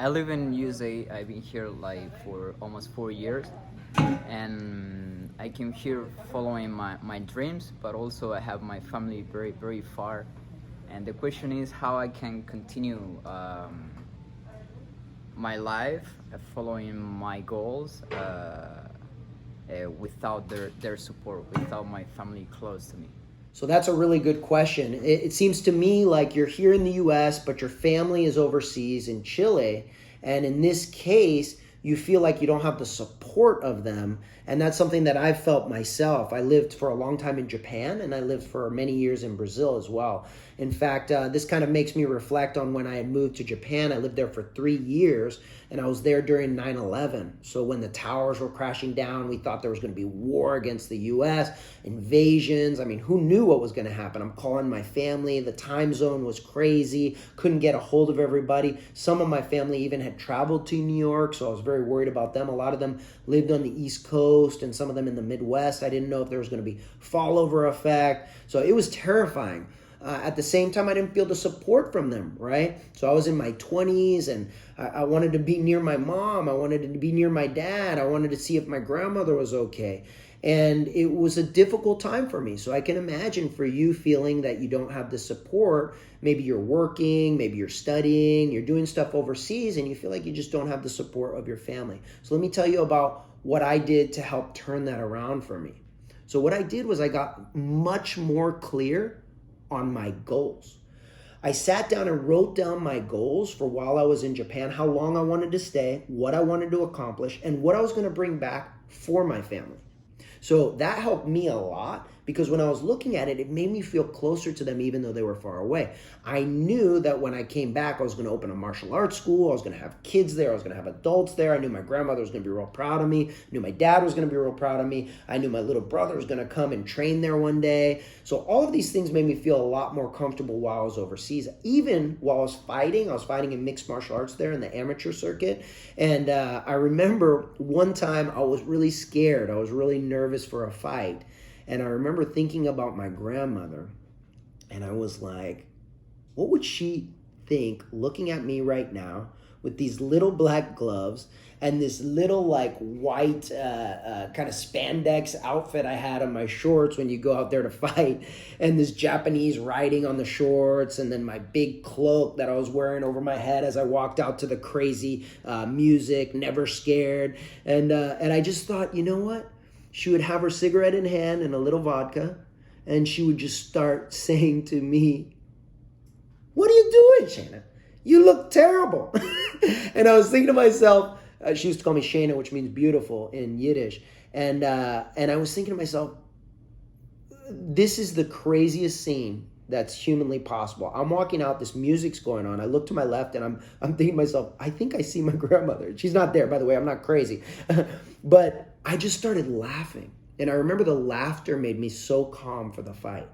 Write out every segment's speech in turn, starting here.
I live in USA. I've been here like for almost 4 years, and I came here following my dreams, but also I have my family very, very far. And the question is how I can continue my life following my goals without their support, without my family close to me. So that's a really good question. It seems to me like you're here in the US, but your family is overseas in Chile. And in this case, you feel like you don't have the support of them. And that's something that I've felt myself. I lived for a long time in Japan, and I lived for many years in Brazil as well. In fact, this kind of makes me reflect on when I had moved to Japan. I lived there for 3 years, and I was there during 9/11. So when the towers were crashing down, we thought there was going to be war against the US, invasions. I mean, who knew what was going to happen? I'm calling my family. The time zone was crazy. Couldn't get a hold of everybody. Some of my family even had traveled to New York, so I was very worried about them. A lot of them lived on the East Coast and some of them in the Midwest. I didn't know if there was going to be fallover effect. So it was terrifying. At the same time, I didn't feel the support from them, right? So I was in my 20s, and I wanted to be near my mom. I wanted to be near my dad. I wanted to see if my grandmother was okay. And it was a difficult time for me. So I can imagine for you feeling that you don't have the support. Maybe you're working, maybe you're studying, you're doing stuff overseas, and you feel like you just don't have the support of your family. So let me tell you about what I did to help turn that around for me. So what I did was I got much more clear on my goals. I sat down and wrote down my goals for while I was in Japan, how long I wanted to stay, what I wanted to accomplish, and what I was going to bring back for my family. So that helped me a lot because when I was looking at it, it made me feel closer to them even though they were far away. I knew that when I came back, I was going to open a martial arts school. I was going to have kids there. I was going to have adults there. I knew my grandmother was going to be real proud of me. I knew my dad was going to be real proud of me. I knew my little brother was going to come and train there one day. So all of these things made me feel a lot more comfortable while I was overseas. Even while I was fighting in mixed martial arts there in the amateur circuit. And I remember one time I was really scared. I was really nervous for a fight. And I remember thinking about my grandmother, and I was like, what would she think looking at me right now with these little black gloves and this little like white kind of spandex outfit I had on my shorts when you go out there to fight, and this Japanese writing on the shorts, and then my big cloak that I was wearing over my head as I walked out to the crazy music, never scared. And I just thought, you know what? She would have her cigarette in hand and a little vodka, and she would just start saying to me, "What are you doing, Shayna? You look terrible." And I was thinking to myself, she used to call me Shayna, which means beautiful in Yiddish. And I was thinking to myself, this is the craziest scene that's humanly possible. I'm walking out, this music's going on. I look to my left and I'm thinking to myself, I think I see my grandmother. She's not there, by the way, I'm not crazy. But I just started laughing. And I remember the laughter made me so calm for the fight.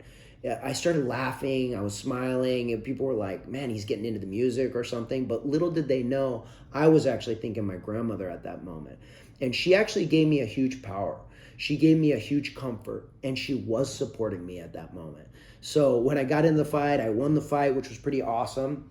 I started laughing, I was smiling, and people were like, man, he's getting into the music or something. But little did they know, I was actually thinking my grandmother at that moment. And she actually gave me a huge power. She gave me a huge comfort, and she was supporting me at that moment. So when I got in the fight, I won the fight, which was pretty awesome.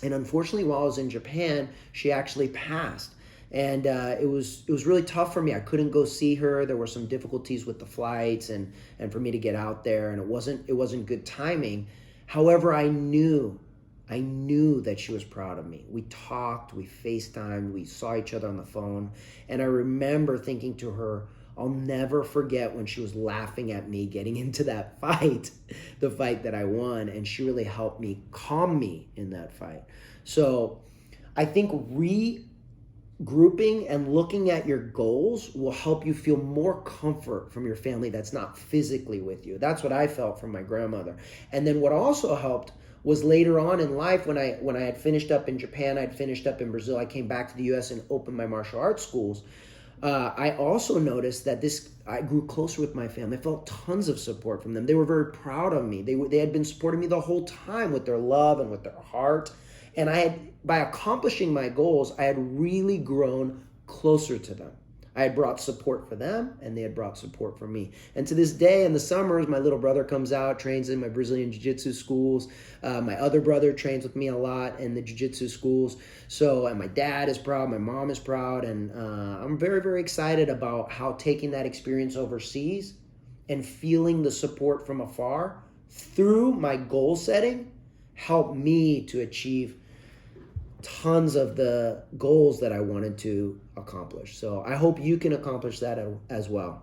And unfortunately, while I was in Japan, she actually passed. And it was really tough for me. I couldn't go see her. There were some difficulties with the flights and for me to get out there, and it wasn't good timing. However, I knew that she was proud of me. We talked, we FaceTimed, we saw each other on the phone, and I remember thinking to her, I'll never forget when she was laughing at me getting into that fight, the fight that I won, and she really helped me calm me in that fight. So I think regrouping and looking at your goals will help you feel more comfort from your family that's not physically with you. That's what I felt from my grandmother. And then what also helped was later on in life when I had finished up in Japan, I'd finished up in Brazil, I came back to the US and opened my martial arts schools. I also noticed that I grew closer with my family. I felt tons of support from them. They were very proud of me. They had been supporting me the whole time with their love and with their heart. And by accomplishing my goals, I had really grown closer to them. I had brought support for them, and they had brought support for me. And to this day, in the summers, my little brother comes out, trains in my Brazilian Jiu-Jitsu schools. My other brother trains with me a lot in the Jiu-Jitsu schools. So, and my dad is proud, my mom is proud, and I'm very, very excited about how taking that experience overseas and feeling the support from afar through my goal setting helped me to achieve tons of the goals that I wanted to accomplish. So I hope you can accomplish that as well.